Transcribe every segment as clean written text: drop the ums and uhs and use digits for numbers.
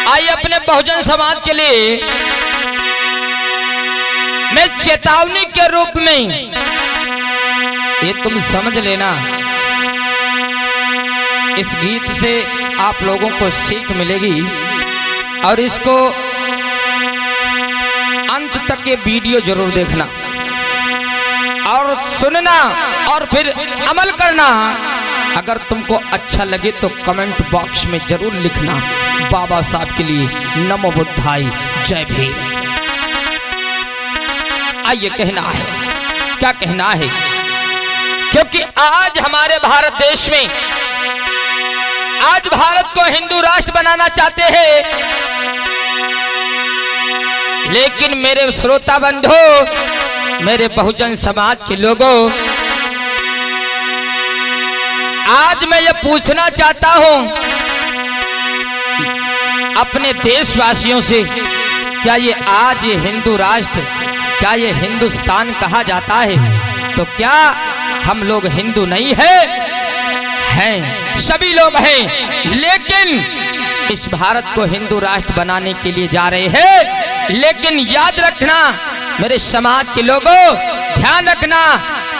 आइए अपने बहुजन समाज के लिए मैं चेतावनी के रूप में ये तुम समझ लेना, इस गीत से आप लोगों को सीख मिलेगी और इसको अंत तक ये वीडियो जरूर देखना और सुनना और फिर अमल करना। अगर तुमको अच्छा लगे तो कमेंट बॉक्स में जरूर लिखना, बाबा साहब के लिए नमो बुद्धाय, जय भीम। आइए कहना है, क्या कहना है, क्योंकि आज हमारे भारत देश में, आज भारत को हिंदू राष्ट्र बनाना चाहते हैं, लेकिन मेरे श्रोता बंधु, मेरे बहुजन समाज के लोगों, आज मैं ये पूछना चाहता हूं अपने देशवासियों से, क्या ये आज ये हिंदू राष्ट्र, क्या ये हिंदुस्तान कहा जाता है, तो क्या हम लोग हिंदू नहीं हैं? सभी लोग हैं, लेकिन इस भारत को हिंदू राष्ट्र बनाने के लिए जा रहे हैं। लेकिन याद रखना मेरे समाज के लोगों, ध्यान रखना,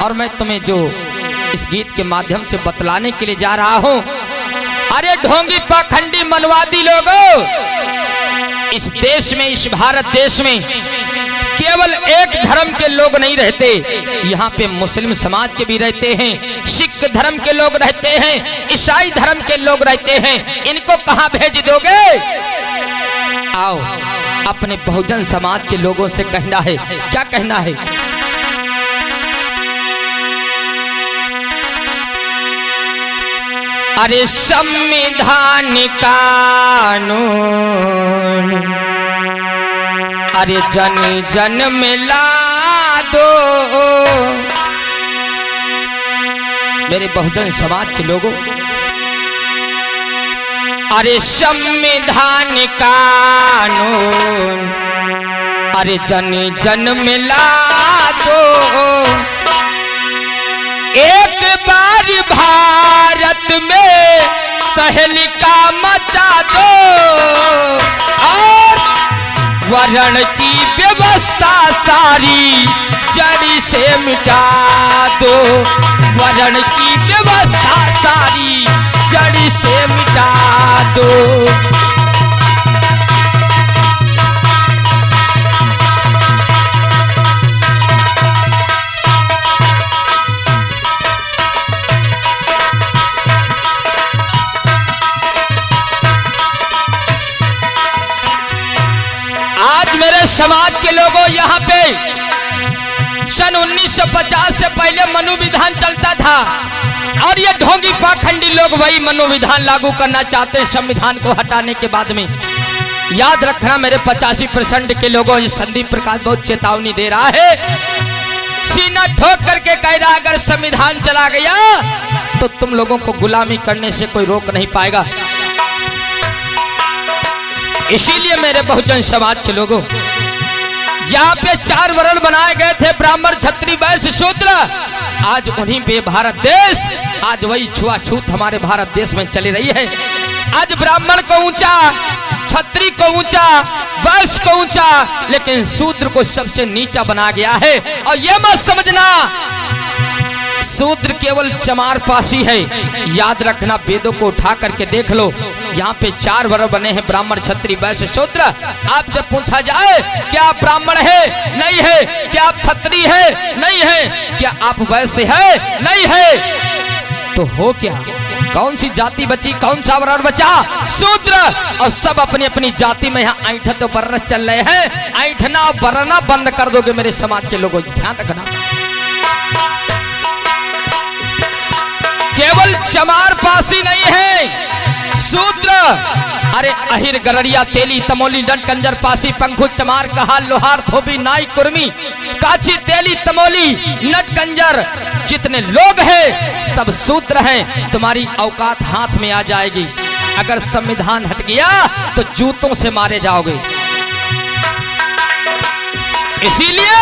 और मैं तुम्हें जो इस गीत के माध्यम से बतलाने के लिए जा रहा हूं, अरे ढोंगी पाखंडी मनवादी लोगों, इस देश में, इस भारत देश में केवल एक धर्म के लोग नहीं रहते, यहाँ पे मुस्लिम समाज के भी रहते हैं, सिख धर्म के लोग रहते हैं, ईसाई धर्म के लोग रहते हैं। इनको कहां भेज दोगे? आओ अपने बहुजन समाज के लोगों से कहना है, क्या कहना है, अरे संविधान कानून, अरे जन जन में ला दो। मेरे बहुजन समाज के लोगों, अरे संविधान कानून, अरे जन जन में ला दो। एक बार भारत में तहलका मचा दो और वर्ण की व्यवस्था सारी जड़ से मिटा दो, वर्ण की व्यवस्था सारी जड़ से मिटा दो। मेरे समाज के लोगों, यहाँ पे सन 1950 से पहले मनु विधान चलता था और ये ढोंगी पाखंडी लोग वही मनु विधान लागू करना चाहते हैं संविधान को हटाने के बाद में। याद रखना मेरे 85% के लोगों, ये संदीप प्रकाश बहुत चेतावनी दे रहा है, सीना ठोक करके कह रहा है अगर संविधान चला गया तो तुम लोगों को गुलामी करने से कोई रोक नहीं पाएगा। इसीलिए मेरे बहुजन समाज के लोगों, यहाँ पे 4 वर्ण बनाए गए थे, ब्राह्मण, क्षत्रिय, वैश्य, शूद्र। आज उन्हीं पे भारत देश, आज वही छुआछूत हमारे भारत देश में चली रही है। आज ब्राह्मण को ऊंचा, क्षत्रिय को ऊंचा, वैश्य को ऊंचा, लेकिन शूद्र को सबसे नीचा बना गया है। और ये मत समझना शूद्र केवल चमार पासी है, याद रखना, वेदों को उठा करके देख लो, यहाँ पे 4 वर्ण बने हैं, ब्राह्मण, क्षत्रिय, वैश्य, शूद्र। आपसे पूछा जाए क्या आप ब्राह्मण है? नहीं है। क्या आप क्षत्रिय है? नहीं है। क्या आप वैश्य है? नहीं है। तो हो क्या? कौन सी जाति बची, कौन सा वर्ण बचा? शूद्र। और सब अपनी अपनी जाति में यहाँ ऐंठत वर्ण चल रहे हैं। ऐंठना वरना बंद कर दोगे मेरे समाज के लोगों, ध्यान रखना। केवल चमार पासी नहीं है शूद्र, अरे अहिर, गरड़िया, तेली, तमोली, लट, कंजर, पासी, पंखु, चमार, कहार, लोहार, धोबी, नाई, कुर्मी, काची, तेली, तमोली, नट, कंजर, जितने लोग हैं सब शूद्र हैं। तुम्हारी औकात हाथ में आ जाएगी। अगर संविधान हट गया तो जूतों से मारे जाओगे। इसीलिए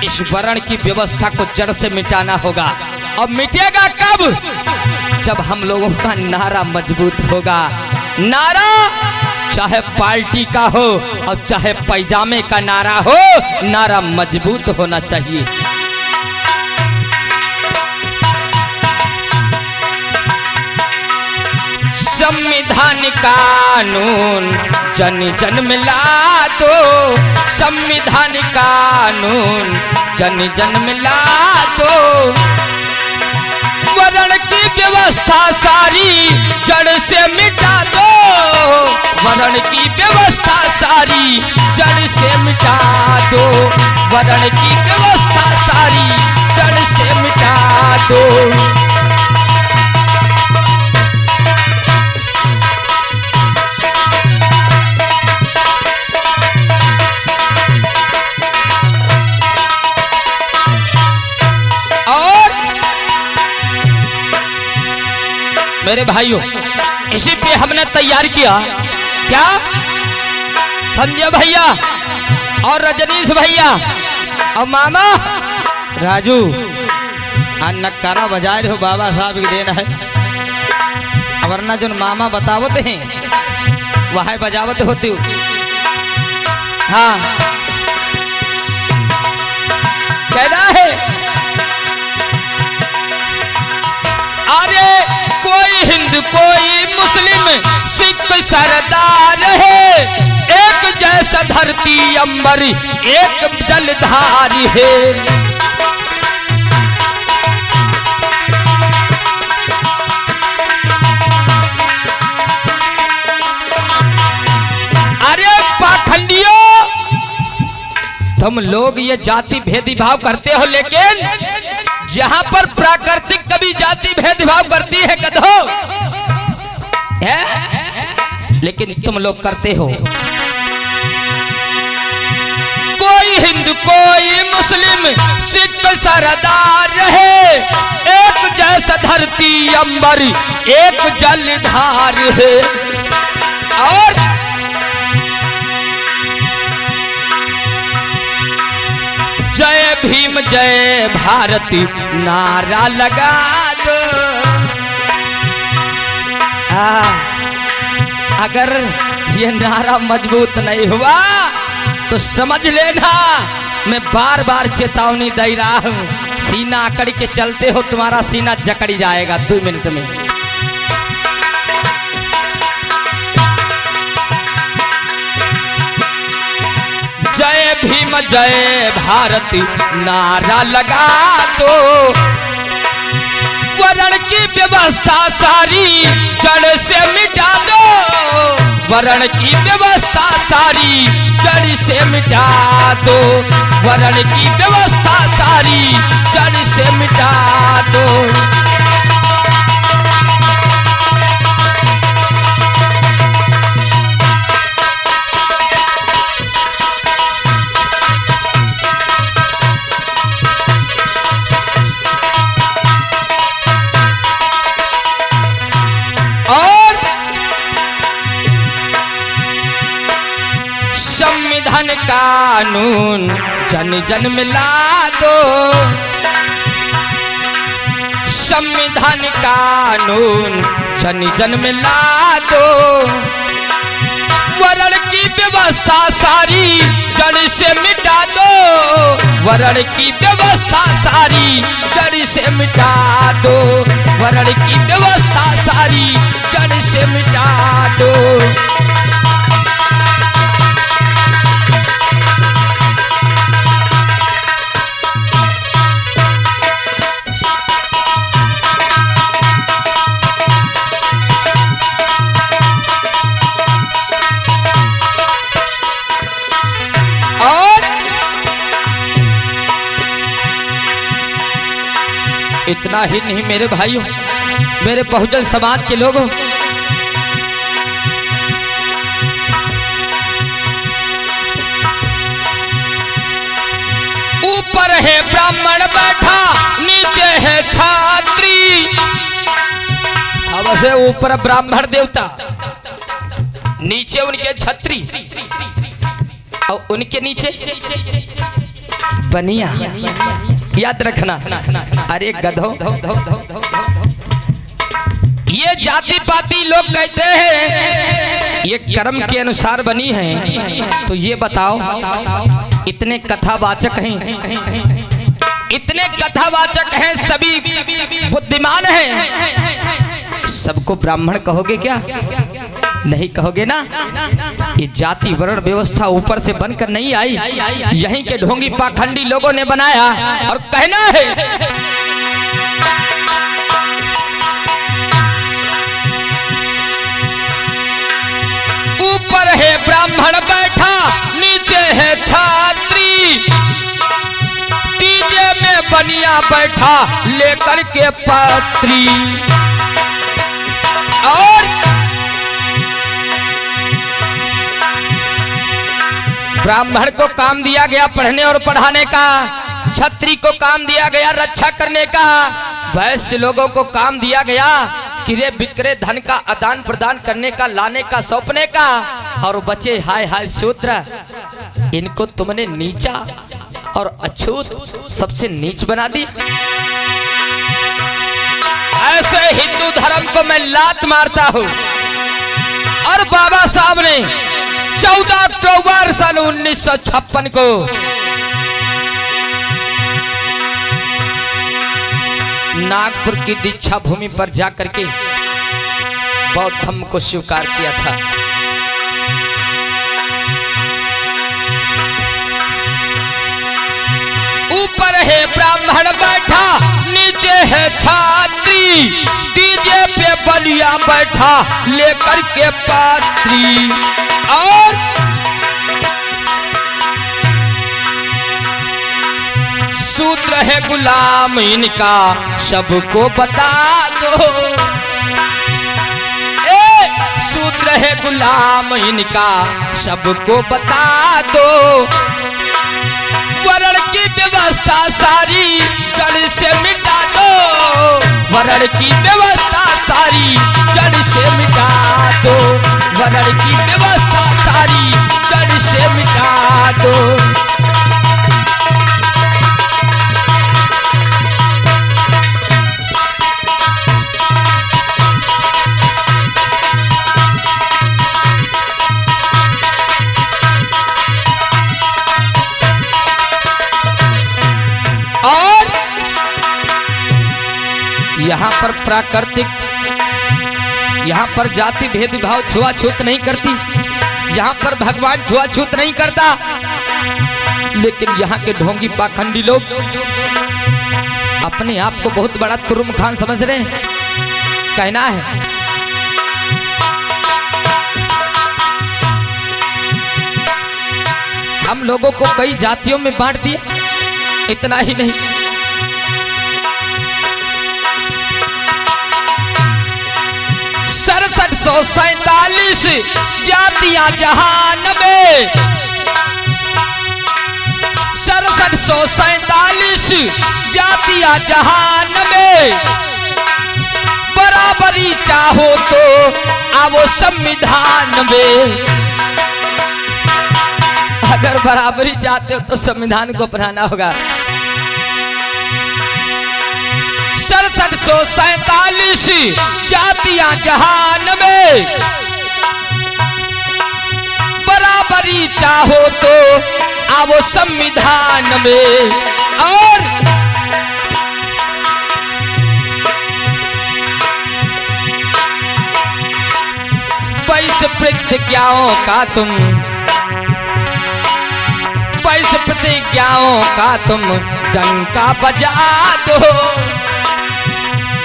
इस वर्ण की व्यवस्था को जड़ से मिटाना होगा। अब मिटेगा कब? जब हम लोगों का नारा मजबूत होगा, नारा चाहे पार्टी का हो और चाहे पैजामे का नारा हो, नारा मजबूत होना चाहिए। संविधान कानून जन जन में ला दो, संविधान कानून जन जन में ला दो, वर्ण की व्यवस्था सारी जड़ से मिटा दो, वर्ण की व्यवस्था सारी जड़ से मिटा दो, वर्ण की व्यवस्था सारी जड़ से मिटा दो। मेरे भाइयों, इसी पे हमने तैयार किया क्या, संजय भैया और रजनीश भैया और मामा राजू नक्कारा बजा रहे हो, बाबा साहब की देन है, वरना जो मामा बतावत हैं वह बजावत होती हो। हाँ कहना है, अरे कोई हिंदू कोई मुस्लिम सिख सरदार है, एक जैसा धरती अंबर एक जलधारी है। अरे पाखंडियों, तुम लोग ये जाति भेदभाव करते हो, लेकिन जहां पर प्राकृतिक कभी जाति भेदभाव करती है गधो है, लेकिन तुम लोग करते हो। कोई हिंदू कोई मुस्लिम सिख सरदार है, एक जैसा धरती अंबर एक जलधार है। और जय भीम जय भारती नारा लगा दो। अगर ये नारा मजबूत नहीं हुआ तो समझ लेना मैं बार बार चेतावनी दे रहा हूं, सीना अकड़ के चलते हो, तुम्हारा सीना जकड़ी जाएगा 2 मिनट में। जय भीम जय भारती नारा लगा दो, वर्ण की व्यवस्था सारी जड़ से मिटा दो, वर्ण की व्यवस्था सारी जड़ से मिटा दो, वर्ण की व्यवस्था सारी जड़ से मिटा दो। संविधान कानून जन जन में ला दो, संविधान कानून जन जन में ला दो, वर्ण की व्यवस्था सारी जड़ से मिटा दो, वर्ण की व्यवस्था सारी जड़ से मिटा दो, वर्ण की व्यवस्था सारी जड़ से मिटा दो। इतना ही नहीं मेरे भाइयों, मेरे बहुजन समाज के लोगों, ऊपर है ब्राह्मण बैठा नीचे है छात्री। अब से ऊपर ब्राह्मण देवता, नीचे उनके छत्री और उनके नीचे बनिया। याद रखना। अरे गधो, ये जाति पाति लोग कहते हैं ये कर्म के अनुसार बनी है। तो ये बताओ, इतने कथावाचक हैं, इतने कथावाचक हैं, सभी बुद्धिमान हैं, सबको ब्राह्मण कहोगे क्या? नहीं कहोगे ना। ये जाति वर्ण व्यवस्था ऊपर से बनकर नहीं आई, यहीं के ढोंगी पाखंडी लोगों ने बनाया और कहना है ऊपर है ब्राह्मण बैठा, नीचे है छात्री, डीजे में बनिया बैठा लेकर के पात्री। और ब्राह्मण को काम दिया गया पढ़ने और पढ़ाने का, छत्री को काम दिया गया रक्षा करने का, वैश्य लोगों को काम दिया गया क्रय विक्रय धन का आदान प्रदान करने का, लाने का, सौंपने का, और बचे हाय हाय शूद्र, इनको तुमने नीचा और अछूत सबसे नीच बना दी। ऐसे हिंदू धर्म को मैं लात मारता हूं। और बाबा साहब ने 14 अक्टूबर सन 1956 को नागपुर की दीक्षा भूमि पर जाकर के बौद्ध धर्म को स्वीकार किया था। ऊपर है ब्राह्मण बैठा, नीचे है छात्री, डीजे पे बलिया बैठा लेकर के पात्री। और शूद्र है गुलाम इनका, सबको बता दो। शूद्र है गुलाम इनका, सबको बता दो। वर्ण की व्यवस्था सारी जड़ से मिटा दो, वर्ण की व्यवस्था सारी जड़ से मिटा दो, वर्ण की व्यवस्था सारी जड़ से मिटा दो। यहाँ पर प्राकृतिक, यहाँ पर जाति भेदभाव छुआछूत नहीं करती, यहाँ पर भगवान छुआछूत नहीं करता, लेकिन यहाँ के ढोंगी पाखंडी लोग अपने आप को बहुत बड़ा तुरुम खान समझ रहे हैं। कहना है हम लोगों को कई जातियों में बांट दिया, इतना ही नहीं, 6747 जातियां जहान में, 6747 जातियां जहान में। बराबरी चाहो तो आओ संविधान में। अगर बराबरी चाहते हो तो संविधान को अपनाना होगा। 6747 जातियां जहान में, बराबरी चाहो तो आओ संविधान में। और वैश्य प्रतिज्ञाओं का तुम, वैश्य प्रतिज्ञाओं का तुम डंका बजा दो।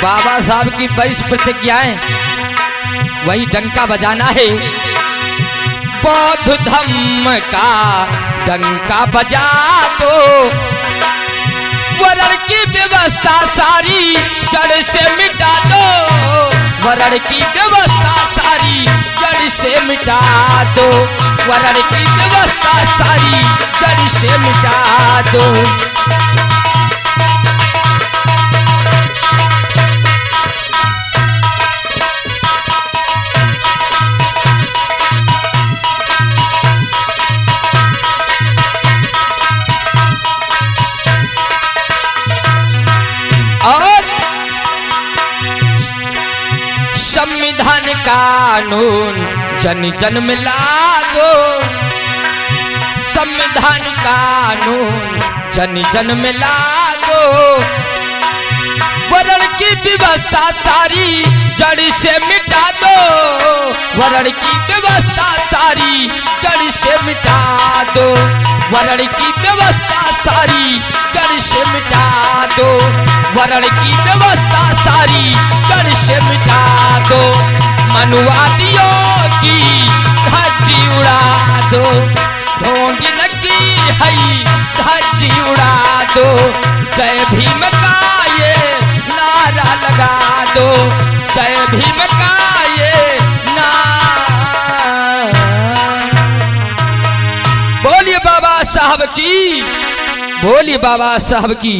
बाबा साहब की 22 प्रतिज्ञाएं, वही डंका बजाना है। बौद्ध धम्म का डंका बजा दो। वर्ण की व्यवस्था सारी जड़ से मिटा दो, वर्ण की व्यवस्था सारी जड़ से मिटा दो, वर्ण की व्यवस्था सारी जड़ से मिटा दो। संविधान कानून जन जन में लागो, संविधान कानून जन जन में लागो। वरण की व्यवस्था सारी जड़ से मिटा दो, वरण की व्यवस्था सारी जड़ से मिटा दो, वरण की व्यवस्था सारी जड़ से मिटा दो, वरण की व्यवस्था सारी जड़ से मिटा दो। मनुवादियों की धज्जी उड़ा दो, ढोंगिन की हई धज्जी उड़ा दो। जय भीम का ये नारा लगा दो, जय भीम का ये नारा। बोलिए बाबा साहब की, बोलिए बाबा साहब की।